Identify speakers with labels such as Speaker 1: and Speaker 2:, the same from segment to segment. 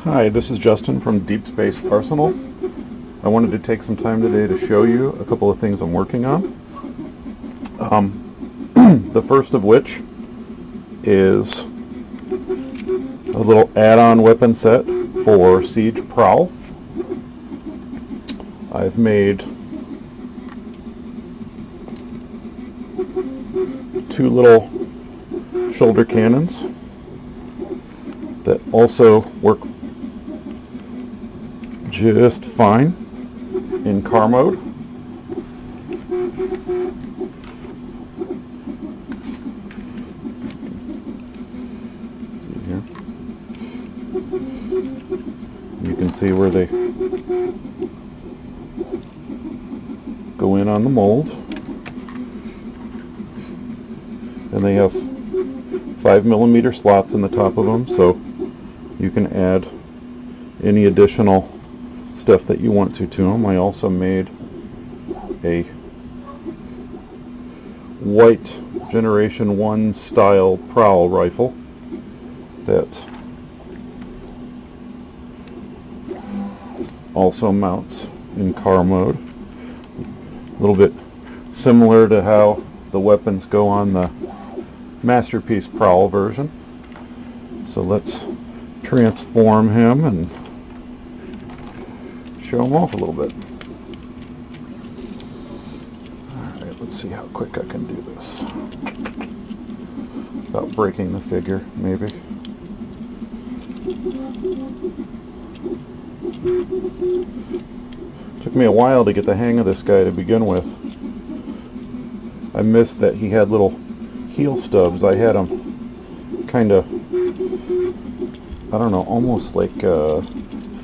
Speaker 1: Hi, this is Justin from Deep Space Arsenal. I wanted to take some time today to show you a couple of things I'm working on. The first of which is a little add-on weapon set for SIEGE Prowl. I've made two little shoulder cannons that also work just fine in car mode. Let's see here. You can see where they go in on the mold, and they have 5mm slots in the top of them, so you can add any additional stuff that you want to them. I also made a white Generation 1 style prowl rifle that also mounts in car mode. A little bit similar to how the weapons go on the Masterpiece Prowl version. So let's transform him and show him off a little bit. Alright, let's see how quick I can do this without breaking the figure, maybe. Took me a while to get the hang of this guy to begin with. I missed that he had little heel stubs. I had him kind of, I don't know, almost like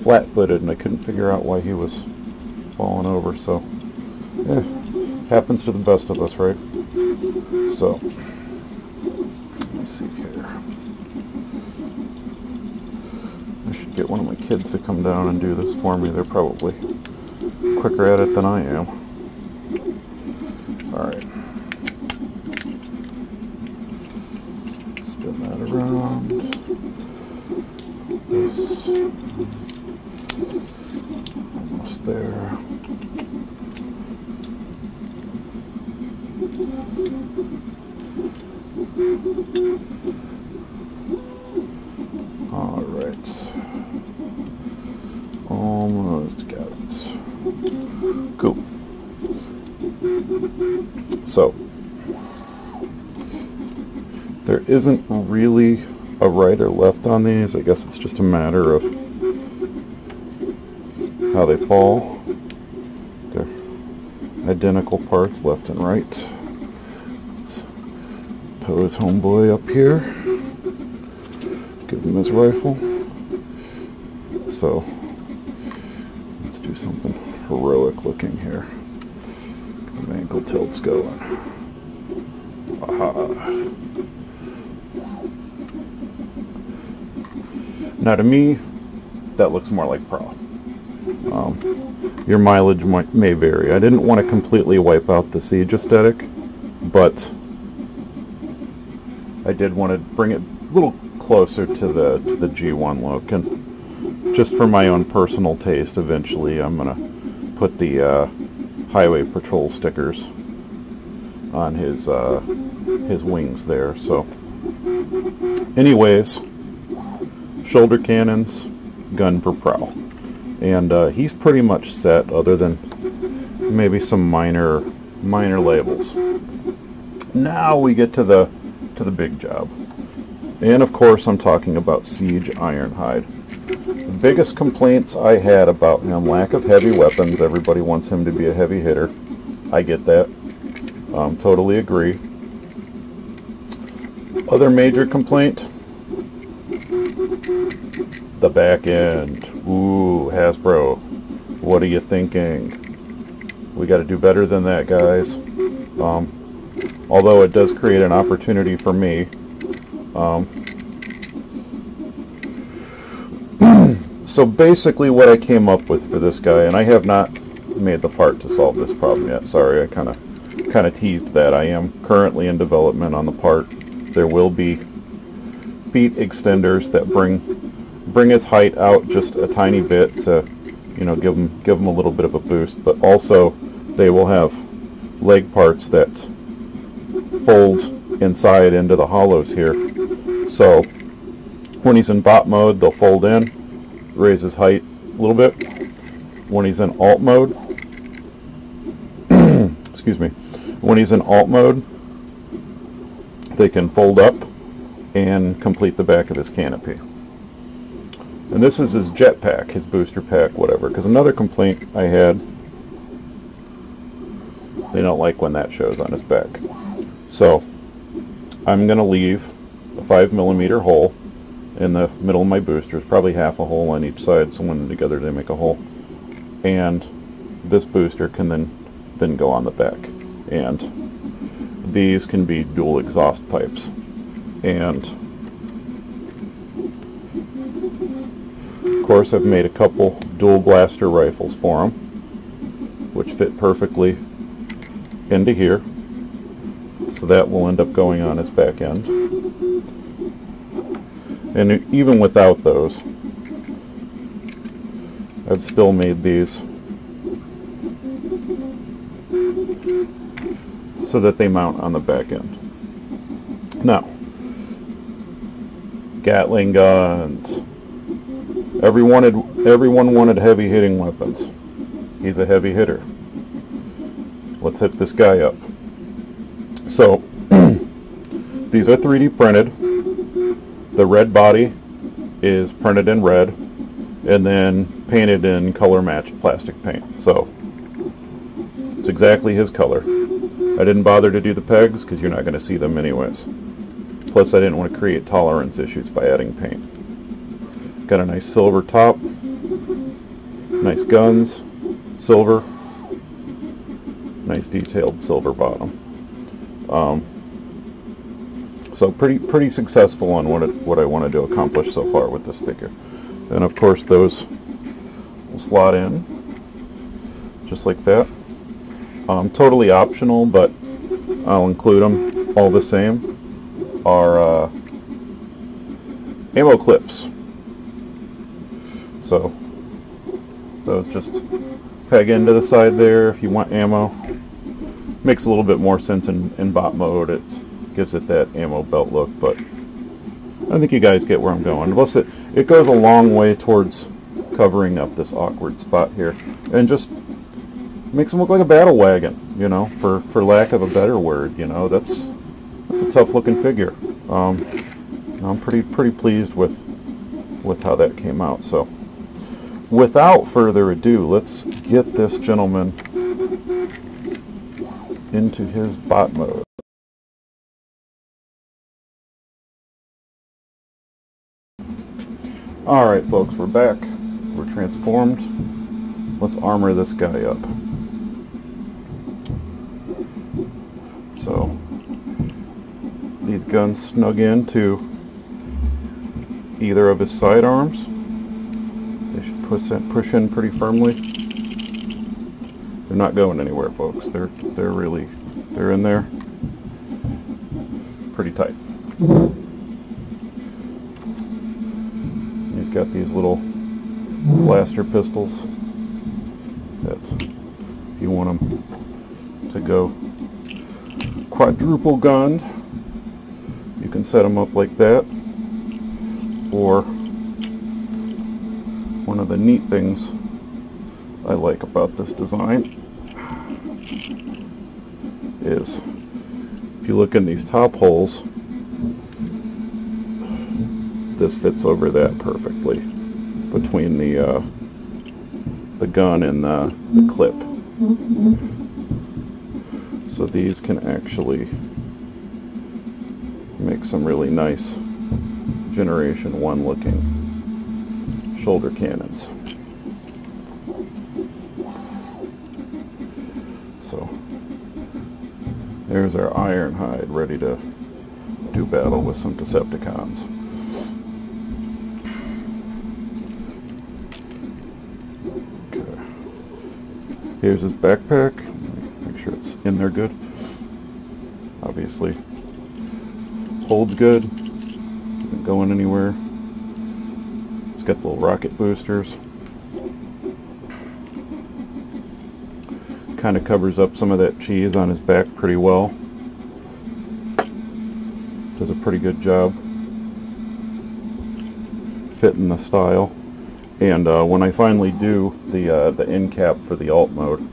Speaker 1: flat-footed, and I couldn't figure out why he was falling over. So, yeah, happens to the best of us, right? So, let me see here. I should get one of my kids to come down and do this for me. They're probably quicker at it than I am. Alright. Spin that around. This. Almost there. Alright. Almost got it. Cool. So, there isn't really a right or left on these. I guess it's just a matter of how they fall. They're identical parts left and right. Let's pose homeboy up here. Give him his rifle. So, let's do something heroic looking here. Get the ankle tilts going. Aha. Now to me, that looks more like Prowl. Your mileage may vary. I didn't want to completely wipe out the Siege aesthetic, but I did want to bring it a little closer to the G1 look, and just for my own personal taste, eventually I'm going to put the highway patrol stickers on his wings there. So anyways, shoulder cannons, gun for Prowl, and he's pretty much set, other than maybe some minor labels. Now we get to the big job, and of course I'm talking about SIEGE Ironhide. The biggest complaints I had about him: lack of heavy weapons. Everybody wants him to be a heavy hitter. I get that. Totally agree. Other major complaint: the back end. Ooh, Hasbro, what are you thinking? We got to do better than that, guys. Although it does create an opportunity for me. So basically what I came up with for this guy, and I have not made the part to solve this problem yet. Sorry, I kind of teased that. I am currently in development on the part. There will be feet extenders that bring bring his height out just a tiny bit to, you know, give him a little bit of a boost. But also, they will have leg parts that fold inside into the hollows here. So when he's in bot mode, they'll fold in, raise his height a little bit. When he's in alt mode, excuse me, when he's in alt mode, they can fold up and complete the back of his canopy. And this is his jet pack, his booster pack, whatever. Because another complaint I had, they don't like when that shows on his back. So I'm going to leave a 5mm hole in the middle of my boosters, probably half a hole on each side, so when together they make a hole. And this booster can then go on the back. And these can be dual exhaust pipes. And of course I've made a couple dual blaster rifles for him, which fit perfectly into here. So that will end up going on his back end. And even without those, I've still made these so that they mount on the back end. Now, Gatling guns. Everyone wanted heavy hitting weapons. He's a heavy hitter. Let's hit this guy up. So, these are 3D printed. The red body is printed in red and then painted in color matched plastic paint. So, it's exactly his color. I didn't bother to do the pegs because you're not going to see them anyways. Plus, I didn't want to create tolerance issues by adding paint. Got a nice silver top, nice guns, silver, nice detailed silver bottom. So pretty successful on what I wanted to accomplish so far with this figure. And of course those will slot in just like that. Totally optional, but I'll include them all the same, are ammo clips. So those just peg into the side there if you want ammo. Makes a little bit more sense in bot mode. It gives it that ammo belt look, but I think you guys get where I'm going. Plus it goes a long way towards covering up this awkward spot here and just makes them look like a battle wagon, you know, for lack of a better word. You know, that's a tough looking figure. I'm pretty pleased with how that came out. So without further ado, let's get this gentleman into his bot mode. Alright folks, we're back. We're transformed. Let's armor this guy up. So these guns snug into either of his sidearms. They should push in pretty firmly. They're not going anywhere, folks. They're in there pretty tight. He's got these little blaster pistols that if you want them to go quadruple gunned, you can set them up like that. Or one of the neat things I like about this design is if you look in these top holes, this fits over that perfectly between the gun and the clip. So these can actually make some really nice Generation 1 looking shoulder cannons. So there's our Ironhide ready to do battle with some Decepticons. Okay. Here's his backpack. Make sure it's in there good. Obviously holds good. Isn't going anywhere. It's got the little rocket boosters. Kind of covers up some of that cheese on his back pretty well. Does a pretty good job fitting the style. And when I finally do the end cap for the alt mode,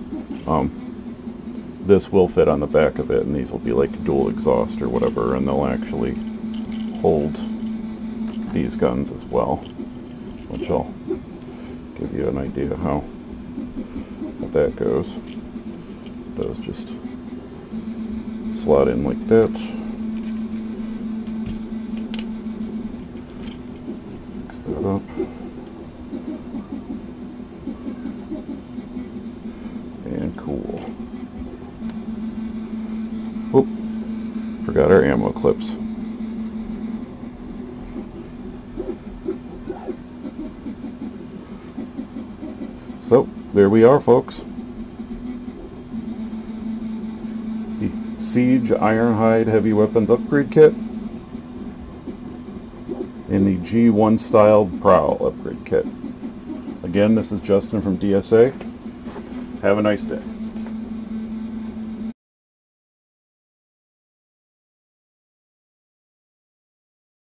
Speaker 1: this will fit on the back of it, and these will be like dual exhaust or whatever, and they'll actually hold these guns as well, which I'll give you an idea how that goes. Those just slot in like that. Fix that up. And cool. Oop, forgot our ammo clips. So, there we are, folks. The SIEGE Ironhide Heavy Weapons Upgrade Kit and the G1 Style Prowl Upgrade Kit. Again, this is Justin from DSA. Have a nice day.